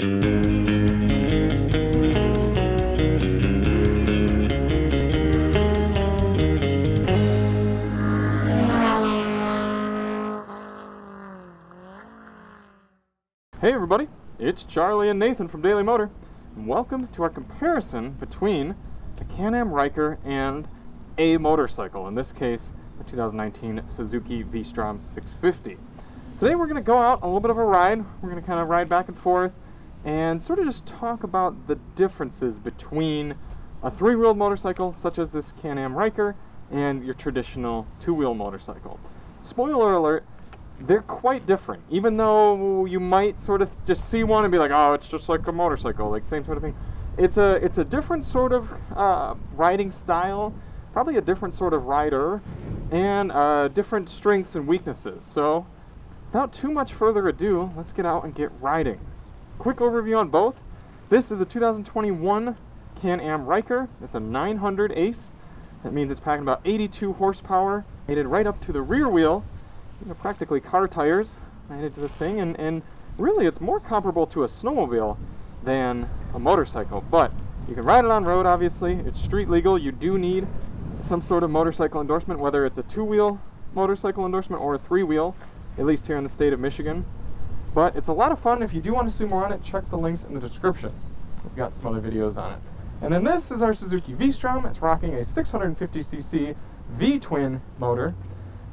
Hey everybody, it's Charlie and Nathan from Daily Motor, and welcome to our comparison between the Can-Am Ryker and a motorcycle, in this case, the 2019 Suzuki V-Strom 650. Today we're going to go out on a little bit of a ride. We're going to kind of ride back and forth and sort of just talk about the differences between a three-wheeled motorcycle, such as this Can-Am Ryker, and your traditional two-wheel motorcycle. Spoiler alert, they're quite different, even though you might sort of just see one and be like, oh, it's just like a motorcycle, like same sort of thing. It's a different sort of riding style, probably a different sort of rider, and different strengths and weaknesses. So without too much further ado, let's get out and get riding. Quick overview on both. This is a 2021 Can-Am Ryker. It's a 900 Ace. That means it's packing about 82 horsepower, mated right up to the rear wheel. Practically car tires added to this thing, and really it's more comparable to a snowmobile than a motorcycle, but you can ride it on road. Obviously it's street legal. You do need some sort of motorcycle endorsement, whether it's a two-wheel motorcycle endorsement or a three-wheel, at least here in the state of Michigan. But it's a lot of fun. If you do want to see more on it, check the links in the description. We've got some other videos on it. And then this is our Suzuki V-Strom. It's rocking a 650cc V-twin motor,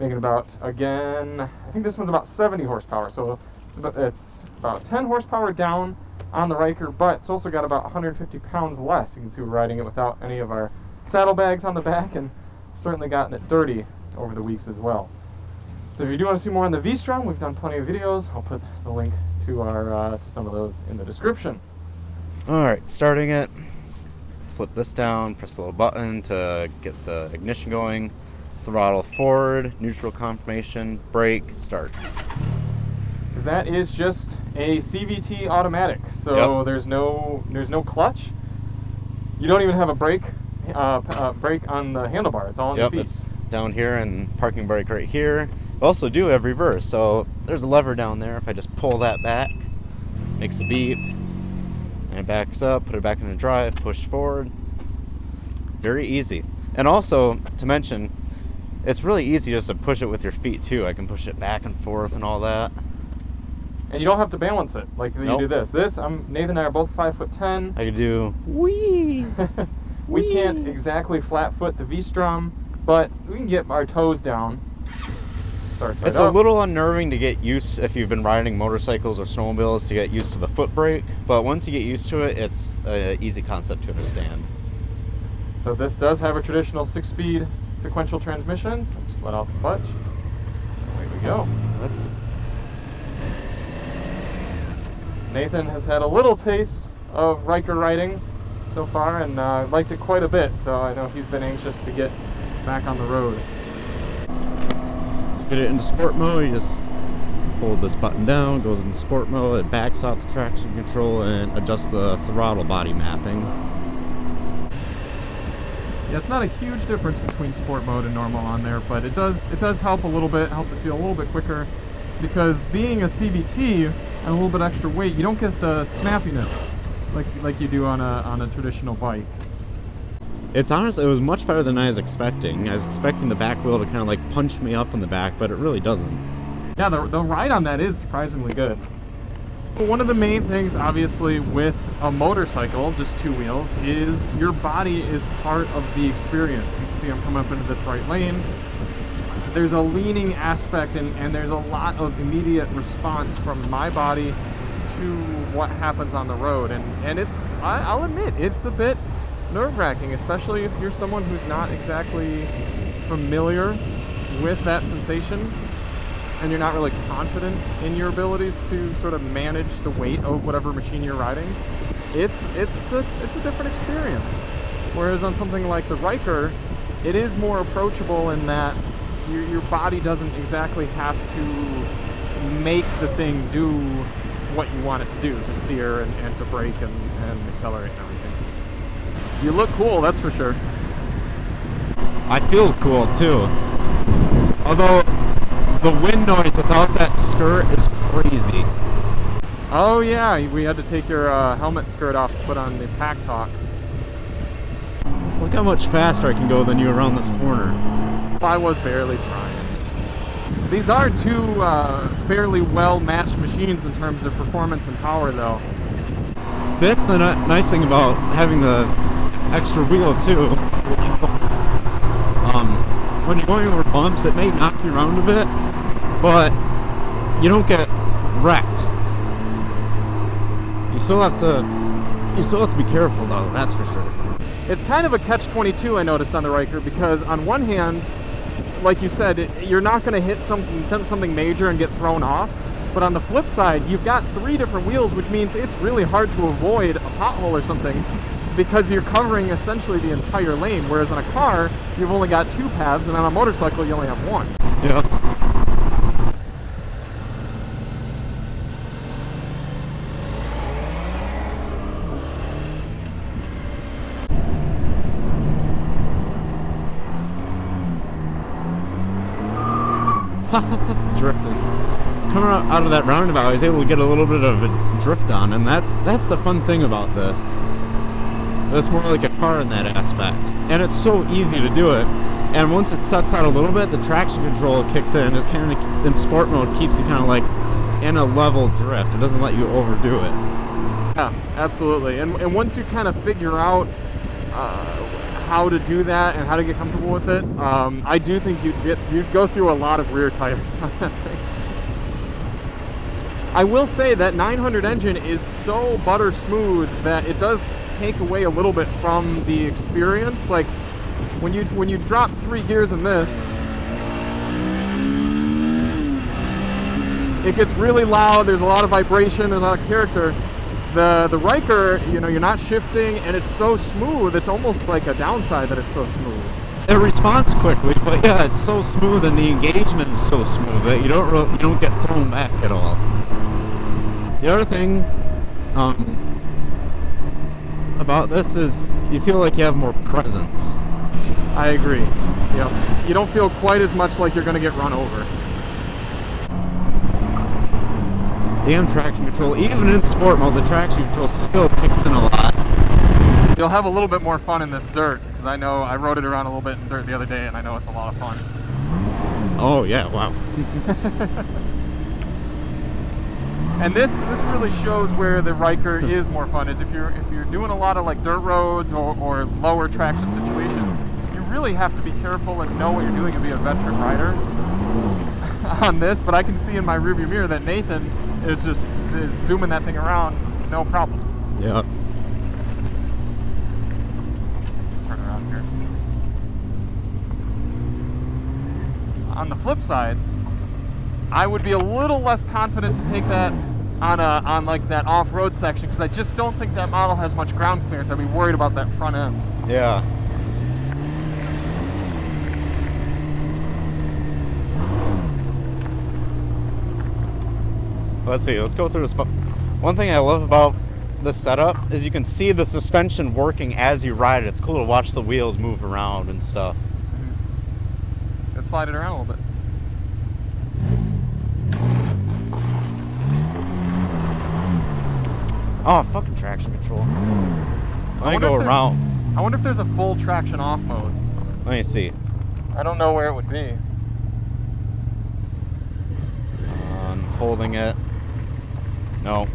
making about, again, I think this one's about 70 horsepower, so it's about 10 horsepower down on the Ryker, but it's also got about 150 pounds less. You can see we're riding it without any of our saddlebags on the back, and certainly gotten it dirty over the weeks as well. So if you do want to see more on the V-Strom, we've done plenty of videos. I'll put the link to our to some of those in the description. Alright, starting it, flip this down, press the little button to get the ignition going. Throttle forward, neutral confirmation, brake, start. That is just a CVT automatic, so there's no feet. You don't even have a brake on the handlebar. It's all on the feet. It's down here and parking brake right here. We also do have reverse, so there's a lever down there. If I just pull that back, makes a beep, and it backs up, put it back into drive, push forward. Very easy. And also, to mention, it's really easy just to push it with your feet too. I can push it back and forth and all that. And you don't have to balance it like you do this. Nathan and I are both 5'10". I can do wee. We can't exactly flat foot the V-Strom, but we can get our toes down. It's a little unnerving to get used, if you've been riding motorcycles or snowmobiles, to get used to the foot brake. But once you get used to it, it's an easy concept to understand. So this does have a traditional 6-speed sequential transmission, so just let out the clutch. Away we go. Nathan has had a little taste of Ryker riding so far, and liked it quite a bit, so I know he's been anxious to get back on the road. To get it into sport mode, you just hold this button down, goes into sport mode, it backs out the traction control and adjusts the throttle body mapping. Yeah, it's not a huge difference between sport mode and normal on there, but it does help a little bit, helps it feel a little bit quicker, because being a CVT and a little bit extra weight, you don't get the snappiness like you do on a traditional bike. It was much better than I was expecting. I was expecting the back wheel to kind of like punch me up in the back, but it really doesn't. Yeah, the ride on that is surprisingly good. One of the main things, obviously, with a motorcycle, just two wheels, is your body is part of the experience. You can see I'm coming up into this right lane. There's a leaning aspect, and there's a lot of immediate response from my body to what happens on the road. And I'll admit, it's a bit nerve-wracking, especially if you're someone who's not exactly familiar with that sensation, and you're not really confident in your abilities to sort of manage the weight of whatever machine you're riding. It's a different experience. Whereas on something like the Ryker, it is more approachable in that your body doesn't exactly have to make the thing do what you want it to do, to steer and to brake and accelerate and everything. You look cool, that's for sure. I feel cool too. Although the wind noise without that skirt is crazy. Oh yeah, we had to take your helmet skirt off to put on the pack talk. Look how much faster I can go than you around this corner. I was barely trying. These are two fairly well-matched machines in terms of performance and power, though. That's the nice thing about having the extra wheel too. When you're going over bumps, it may knock you around a bit, but you don't get wrecked. You still have to be careful though, that's for sure. It's kind of a catch-22 I noticed on the Ryker, because on one hand, like you said, you're not going to hit something major and get thrown off, but on the flip side, you've got 3 different wheels, which means it's really hard to avoid a pothole or something, because you're covering essentially the entire lane, whereas on a car, you've only got 2 paths, and on a motorcycle, you only have 1. Yeah. Drifting. Coming out of that roundabout, I was able to get a little bit of a drift on, and that's the fun thing about this. It's more like a car in that aspect, and it's so easy to do it. And once it steps out a little bit, the traction control kicks in and just kind of in sport mode keeps you kind of like in a level drift. It doesn't let you overdo it. Yeah, absolutely. And once you kind of figure out how to do that and how to get comfortable with it, I do think you'd go through a lot of rear tires on that thing. I will say that 900 engine is so butter smooth that it does take away a little bit from the experience. Like when you drop 3 gears in this, it gets really loud. There's a lot of vibration. There's a lot of character. The Ryker, you know, you're not shifting, and it's so smooth. It's almost like a downside that it's so smooth. It responds quickly, but yeah, it's so smooth, and the engagement is so smooth that you don't get thrown back at all. The other thing about this is you feel like you have more presence. I agree. Yep. You don't feel quite as much like you're going to get run over. Damn traction control. Even in sport mode, the traction control still kicks in a lot. You'll have a little bit more fun in this dirt, because I know I rode it around a little bit in dirt the other day, and I know it's a lot of fun. Oh yeah, wow. And this really shows where the Ryker is more fun. Is if you're doing a lot of like dirt roads or lower traction situations, you really have to be careful and know what you're doing to be a veteran rider on this. But I can see in my rearview mirror that Nathan is zooming that thing around, no problem. Yeah. Turn around here. On the flip side, I would be a little less confident to take that on like that off-road section, because I just don't think that model has much ground clearance. I'd be worried about that front end. Yeah. Let's see, let's go through this. One thing I love about this setup is you can see the suspension working as you ride it. It's cool to watch the wheels move around and stuff. Mm-hmm. Let's slide it around a little bit. Oh, fucking traction control. Let me go around. I wonder if there's a full traction off mode. Let me see. I don't know where it would be. I'm holding it. No.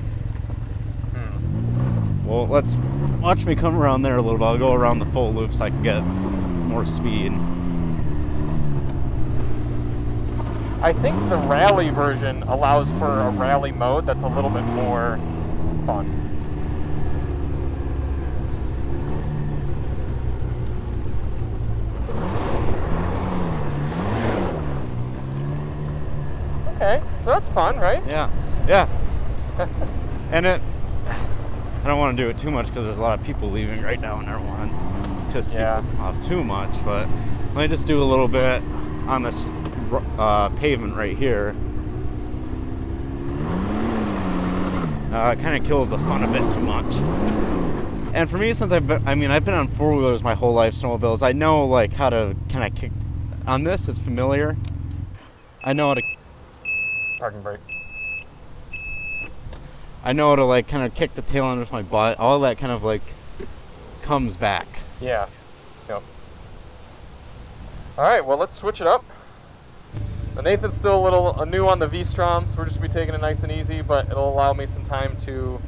Well, let's watch me come around there a little bit. I'll go around the full loop so I can get more speed. I think the rally version allows for a rally mode that's a little bit more fun. Okay, so that's fun, right? Yeah. And I don't want to do it too much because there's a lot of people leaving right now, and I don't want to piss people off too much, but let me just do a little bit on this pavement right here. It kind of kills the fun a bit too much. And for me, since I've been on four-wheelers my whole life, snowmobiles, I know like how to kind of kick. On this, it's familiar. I know how to parking brake. I know to like kind of kick the tail end with my butt. All that kind of like comes back. Yeah. Yep. All right, well, let's switch it up. Now, Nathan's still a little new on the V-Strom, so we're just going to be taking it nice and easy, but it'll allow me some time to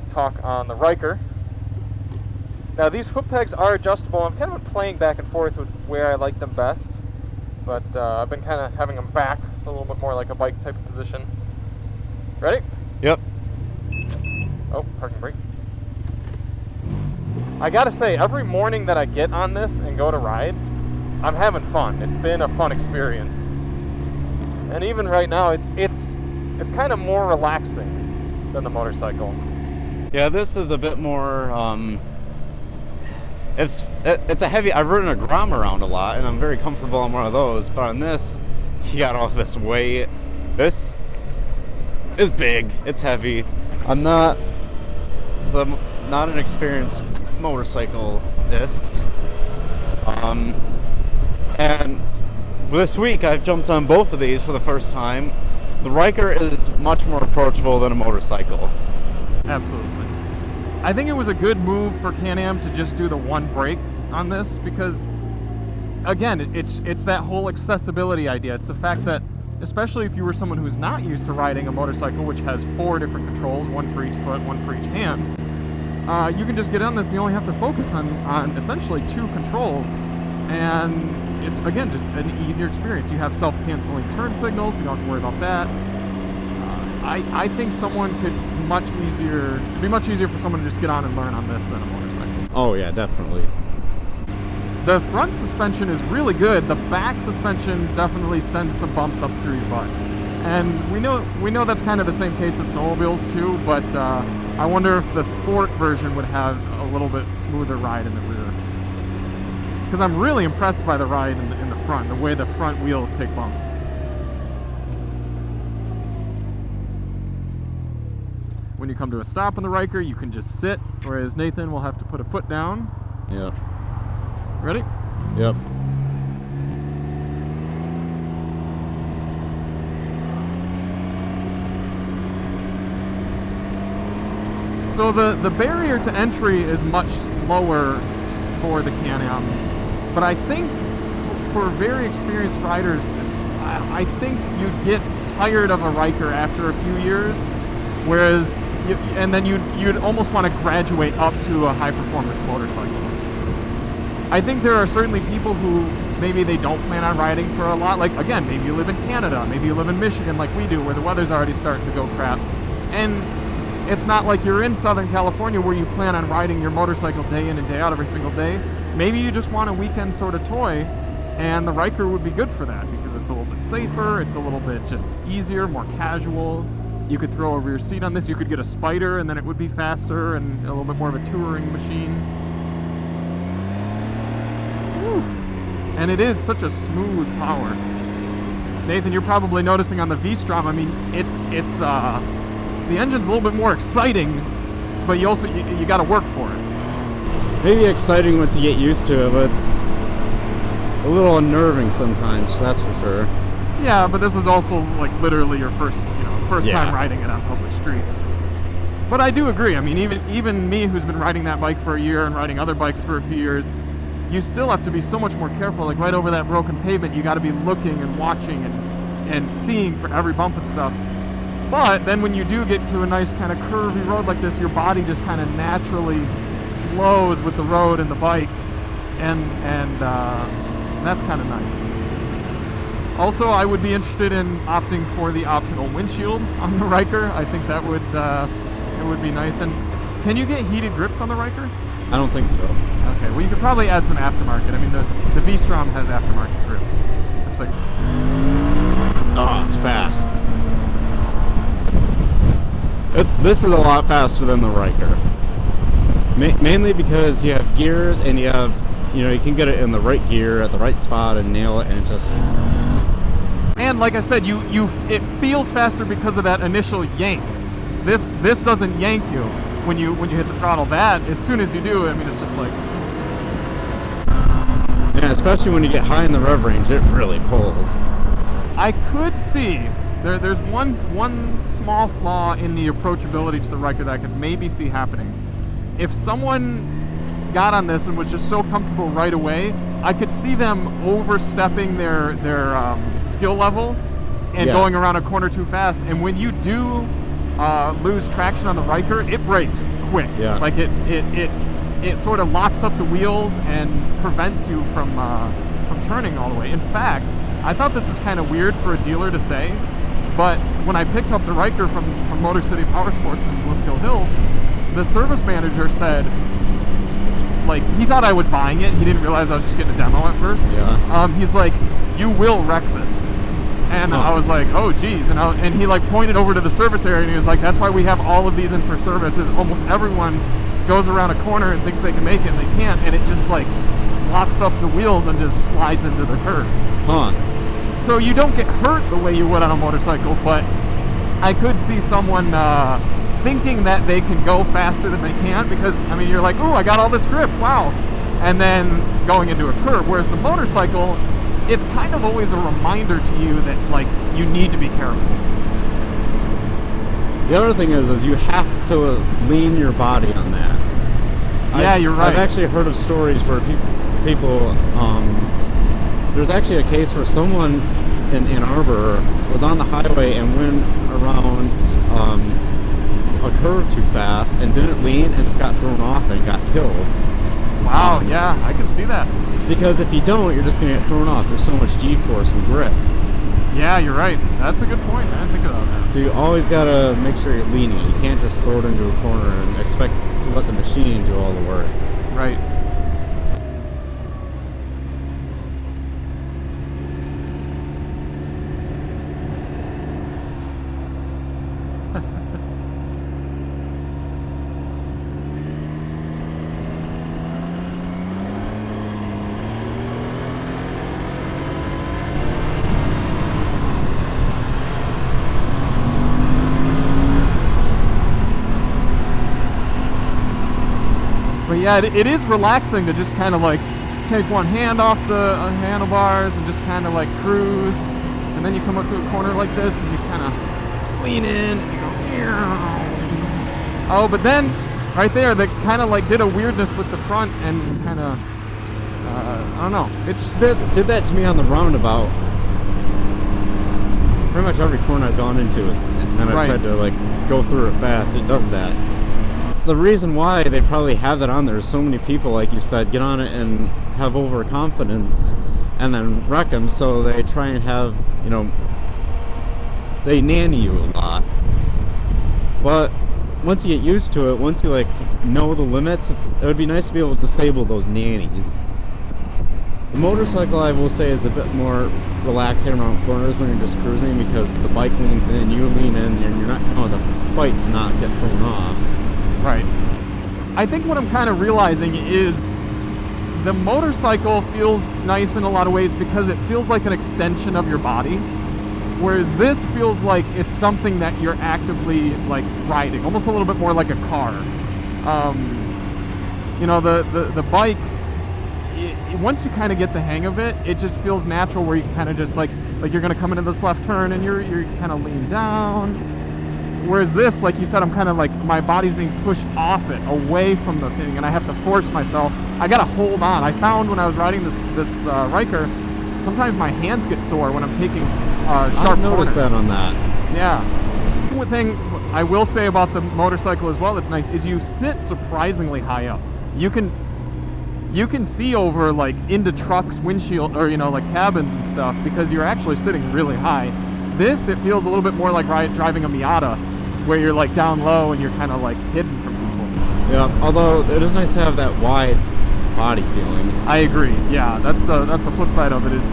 talk on the Ryker. Now, these foot pegs are adjustable. I've kind of been playing back and forth with where I like them best, but I've been kind of having them back a little bit more like a bike type of position. Ready? Yep. Oh, parking brake. I gotta say, every morning that I get on this and go to ride, I'm having fun. It's been a fun experience. And even right now, it's kind of more relaxing than the motorcycle. Yeah, this is a bit more, it's a heavy, I've ridden a Grom around a lot, and I'm very comfortable on one of those, but on this, you got all this weight. This is big, it's heavy. I'm not an experienced motorcyclist. And this week I've jumped on both of these for the first time. The Ryker is much more approachable than a motorcycle. Absolutely. I think it was a good move for Can-Am to just do the one brake on this because, again, it's that whole accessibility idea. It's the fact that, especially if you were someone who's not used to riding a motorcycle, which has 4 different controls, one for each foot, one for each hand, you can just get on this and you only have to focus on essentially 2 controls, and it's, again, just an easier experience. You have self-canceling turn signals, so you don't have to worry about that. I think someone could it'd be much easier for someone to just get on and learn on this than a motorcycle. Oh yeah, definitely. The front suspension is really good. The back suspension definitely sends some bumps up through your butt. And we know that's kind of the same case with snowmobiles too, but I wonder if the sport version would have a little bit smoother ride in the rear. Because I'm really impressed by the ride in the front, the way the front wheels take bumps. When you come to a stop on the Ryker, you can just sit, whereas Nathan will have to put a foot down. Yeah. Ready? Yep. So the barrier to entry is much lower for the Can-Am, but I think for very experienced riders, I think you'd get tired of a Ryker after a few years, whereas and then you'd almost want to graduate up to a high-performance motorcycle. I think there are certainly people who maybe they don't plan on riding for a lot. Like, again, maybe you live in Canada, maybe you live in Michigan like we do, where the weather's already starting to go crap. And it's not like you're in Southern California where you plan on riding your motorcycle day in and day out every single day. Maybe you just want a weekend sort of toy, and the Ryker would be good for that because it's a little bit safer, it's a little bit just easier, more casual. You could throw a rear seat on this, you could get a Spider, and then it would be faster and a little bit more of a touring machine. Whew. And it is such a smooth power. Nathan, you're probably noticing on the V-Strom, I mean, it's the engine's a little bit more exciting, but you got to work for it. Maybe exciting once you get used to it, but it's a little unnerving sometimes, that's for sure. Yeah, but this is also like literally your first time riding it on public streets. But I do agree. I mean, even me, who's been riding that bike for a year and riding other bikes for a few years, you still have to be so much more careful. Like right over that broken pavement, you got to be looking and watching and seeing for every bump and stuff. But then when you do get to a nice kind of curvy road like this, your body just kind of naturally flows with the road and the bike, and that's kind of nice. Also, I would be interested in opting for the optional windshield on the Ryker. I think that would it would be nice. And can you get heated grips on the Ryker? I don't think so. Okay, well you could probably add some aftermarket. I mean, the V-Strom has aftermarket grips. Looks like. Oh, it's fast. This is a lot faster than the Ryker. Mainly because you have gears and you can get it in the right gear at the right spot and nail it, and it just. And like I said, it feels faster because of that initial yank. This doesn't yank you when you hit the throttle. That as soon as you do, I mean, it's just like. Yeah, especially when you get high in the rev range, it really pulls. I could see There's one small flaw in the approachability to the Ryker that I could maybe see happening. If someone got on this and was just so comfortable right away, I could see them overstepping their skill level and Yes. going around a corner too fast. And when you do lose traction on the Ryker, it brakes quick. Yeah. Like it sort of locks up the wheels and prevents you from turning all the way. In fact, I thought this was kind of weird for a dealer to say, but when I picked up the Ryker from Motor City Power Sports in Bloomfield Hills, the service manager said, like, he thought I was buying it. He didn't realize I was just getting a demo at first. Yeah. He's like, "You will wreck this." And I was like, "Oh, geez." And he like pointed over to the service area and he was like, "That's why we have all of these in for service. Is almost everyone goes around a corner and thinks they can make it and they can't, and it just like locks up the wheels and just slides into the curb." Huh. So you don't get hurt the way you would on a motorcycle, but I could see someone thinking that they can go faster than they can because, I mean, you're like, "Oh, I got all this grip, wow." And then going into a curve, whereas the motorcycle, it's kind of always a reminder to you that, like, you need to be careful. The other thing is you have to lean your body on that. Yeah, you're right. I've actually heard of stories where people there's actually a case where someone in Ann Arbor was on the highway and went around a curve too fast and didn't lean and just got thrown off and got killed. Wow, yeah, I can see that. Because if you don't, you're just going to get thrown off. There's so much G-force and grip. Yeah, you're right. That's a good point. I didn't think about that. So you always got to make sure you're leaning. You can't just throw it into a corner and expect to let the machine do all the work. Right. But yeah, it is relaxing to just kind of like take one hand off the handlebars and just kind of like cruise, and then you come up to a corner like this and you kind of lean in and you go, "Meow." Oh, but then right there, that kind of like did a weirdness with the front and kind of, I don't know. It's Did that to me on the roundabout. Pretty much every corner I've gone into, and then I've Right. tried to like go through it fast. It does that. The reason why they probably have that on there is so many people, like you said, get on it and have overconfidence and then wreck them, so they try and have, they nanny you a lot. But once you get used to it, once you like know the limits, it would be nice to be able to disable those nannies. The motorcycle, I will say, is a bit more relaxing around corners when you're just cruising, because the bike leans in, you lean in, and you're not going to fight to not get thrown off. right. I think what I'm kind of realizing is the motorcycle feels nice in a lot of ways because it feels like an extension of your body, whereas this feels like it's something that you're actively like riding, almost a little bit more like a car. The bike, once you kind of get the hang of it, it just feels natural, where you kind of just like you're gonna come into this left turn and you're kind of lean down. Whereas this, like you said, I'm kind of like, my body's being pushed off it, away from the thing, and I have to force myself. I gotta hold on. I found when I was riding this Ryker, sometimes my hands get sore when I'm taking sharp I've noticed corners. that on that. Yeah. One thing I will say about the motorcycle as well that's nice is you sit surprisingly high up. You can see over like into trucks, windshield, or like cabins and stuff, because you're actually sitting really high. This, it feels a little bit more like driving a Miata, where you're like down low and you're kind of like hidden from people. Yeah, although it is nice to have that wide body feeling. I agree. Yeah, that's the flip side of it, is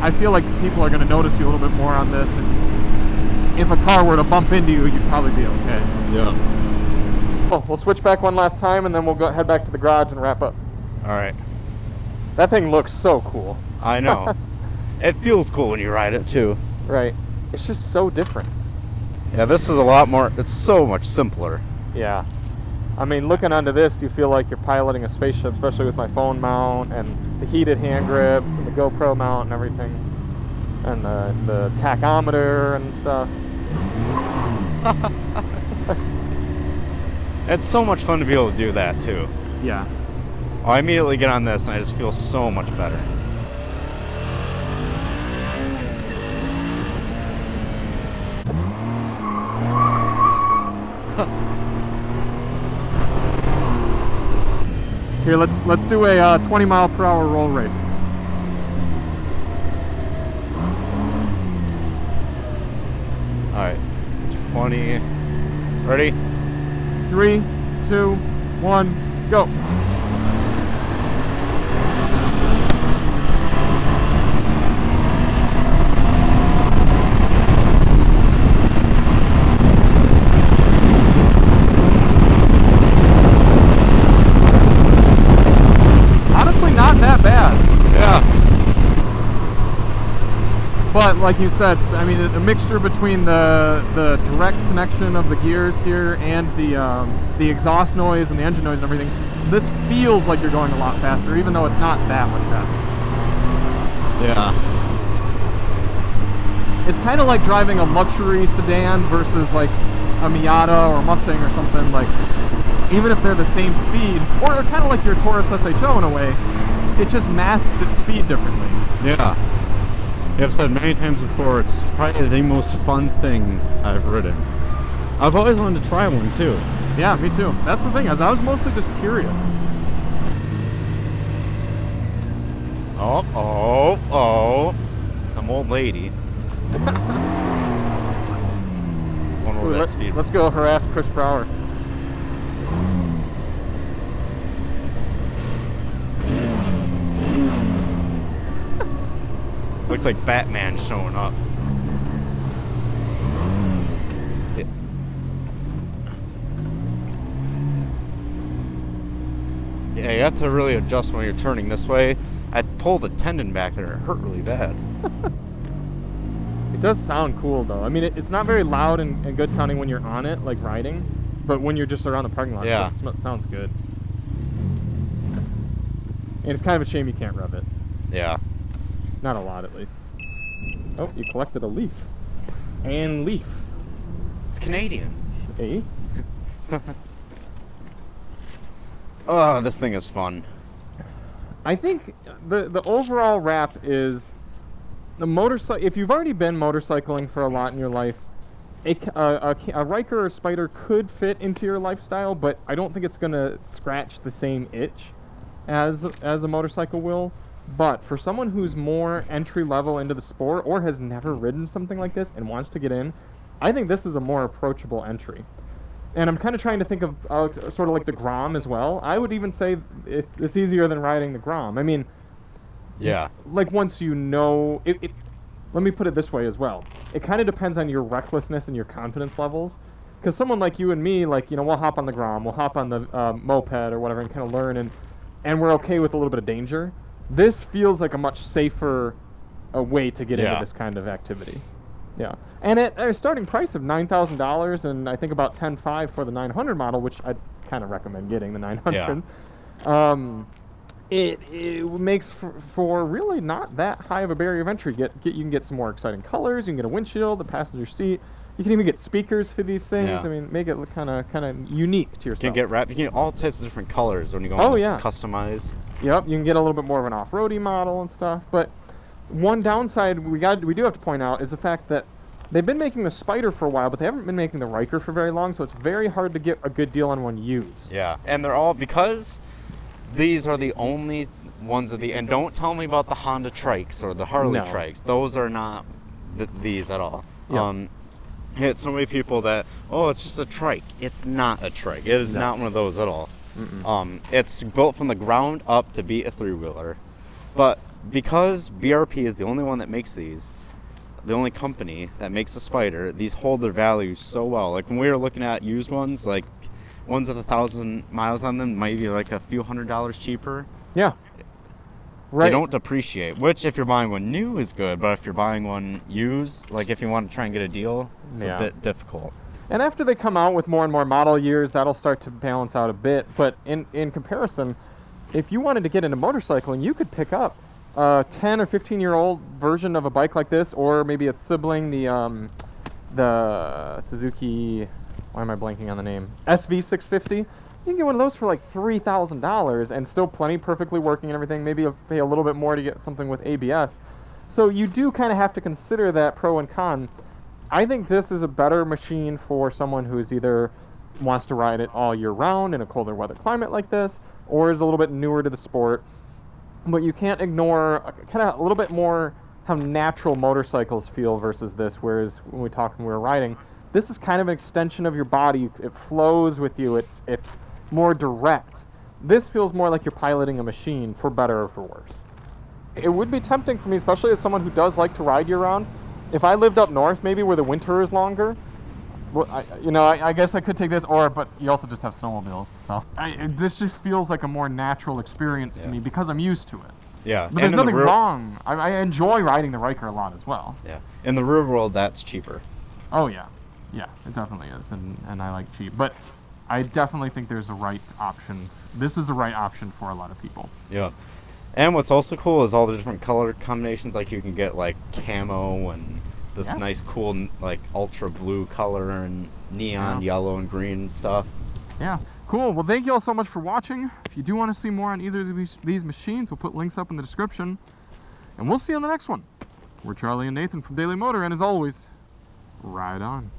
I feel like people are going to notice you a little bit more on this, and if a car were to bump into you, you'd probably be okay. Yeah. Well, we'll switch back one last time, and then we'll head back to the garage and wrap up. All right. That thing looks so cool. I know. It feels cool when you ride it too. Right. It's just so different. Yeah, this is a lot more, it's so much simpler. Yeah. I mean, looking onto this, you feel like you're piloting a spaceship, especially with my phone mount and the heated hand grips and the GoPro mount and everything. and the tachometer and stuff. It's so much fun to be able to do that too. Yeah. I immediately get on this and I just feel so much better. Here, let's do a 20 mile per hour roll race. All right, 20. Ready? 3, 2, 1, go. Honestly, not that bad. Yeah. But like you said, I mean, a mixture between the direct connection of the gears here and the exhaust noise and the engine noise and everything, this feels like you're going a lot faster, even though it's not that much faster. Yeah. It's kind of like driving a luxury sedan versus like a Miata or a Mustang or something. Like, even if they're the same speed, or kind of like your Taurus SHO in a way, it just masks its speed differently. Yeah. I've said many times before, it's probably the most fun thing I've ridden. I've always wanted to try one too. Yeah, me too. That's the thing, I was mostly just curious. Oh. Some old lady. Going over that speed. Let's go harass Chris Brower. Looks like Batman showing up. Yeah, you have to really adjust when you're turning this way. I pulled a tendon back there. It hurt really bad. It does sound cool though. I mean, it's not very loud and good sounding when you're on it, like riding, but when you're just around the parking lot, yeah, it sounds good. And it's kind of a shame you can't rev it. Yeah. Not a lot, at least. Oh, you collected a leaf. And leaf. It's Canadian. Eh? Oh, this thing is fun. I think the overall wrap is the motorcycle. If you've already been motorcycling for a lot in your life, a Ryker or Spider could fit into your lifestyle, but I don't think it's going to scratch the same itch as a motorcycle will. But for someone who's more entry level into the sport or has never ridden something like this and wants to get in, I think this is a more approachable entry. And I'm kind of trying to think of sort of like the Grom as well. I would even say it's easier than riding the Grom. I mean, yeah. Like once you know, let me put it this way as well. It kind of depends on your recklessness and your confidence levels. Because someone like you and me, like, you know, we'll hop on the Grom, we'll hop on the moped or whatever and kind of learn, and we're okay with a little bit of danger. This feels like a much safer way to get into this kind of activity. Yeah. And at a starting price of $9,000 and I think about $10,500 for the 900 model, which I'd kind of recommend getting the 900. Yeah. It makes for really not that high of a barrier of entry. You can get some more exciting colors. You can get a windshield, a passenger seat. You can even get speakers for these things. Yeah. I mean, make it look kind of unique to yourself. You can get all types of different colors when you go customize. Yep, you can get a little bit more of an off-roady model and stuff. But one downside we do have to point out is the fact that they've been making the Spider for a while, but they haven't been making the Ryker for very long, so it's very hard to get a good deal on one used. Yeah, and they're all, because these are the only ones and don't tell me about the Honda Trikes or the Harley Trikes. Those are not these at all. Yep. I had so many people that, it's just a trike. It's not a trike. It is not one of those at all. It's built from the ground up to be a three-wheeler. But because BRP is the only one that makes these, the only company that makes a Spider, these hold their value so well. Like when we were looking at used ones, like ones with 1,000 miles on them might be like a few $100s cheaper. Yeah. Right. They don't depreciate, which if you're buying one new is good, but if you're buying one used, like if you want to try and get a deal, it's a bit difficult. And after they come out with more and more model years, that'll start to balance out a bit. But in comparison, if you wanted to get into motorcycling, you could pick up a 10 or 15-year-old version of a bike like this, or maybe its sibling, the Suzuki, why am I blanking on the name? SV650. You can get one of those for like $3,000 and still plenty perfectly working and everything. Maybe you'll pay a little bit more to get something with ABS. So you do kind of have to consider that pro and con. I think this is a better machine for someone who's either wants to ride it all year round in a colder weather climate like this, or is a little bit newer to the sport. But you can't ignore kind of a little bit more how natural motorcycles feel versus this, whereas when we were riding, this is kind of an extension of your body. It flows with you. It's more direct. This feels more like you're piloting a machine, for better or for worse. It would be tempting for me, especially as someone who does like to ride year-round. If I lived up north, maybe where the winter is longer, well, I guess I could take this, but you also just have snowmobiles. So this just feels like a more natural experience to me because I'm used to it. Yeah. But there's nothing wrong. I enjoy riding the Ryker a lot as well. Yeah. In the real world, that's cheaper. Oh, yeah. Yeah, it definitely is, and I like cheap. But I definitely think there's a right option. This is the right option for a lot of people. Yeah. And what's also cool is all the different color combinations. Like you can get like camo and this nice cool like ultra blue color and neon yellow and green and stuff. Yeah, cool. Well, thank you all so much for watching. If you do want to see more on either of these machines, we'll put links up in the description. And we'll see you on the next one. We're Charlie and Nathan from Daily Motor, and as always, ride on.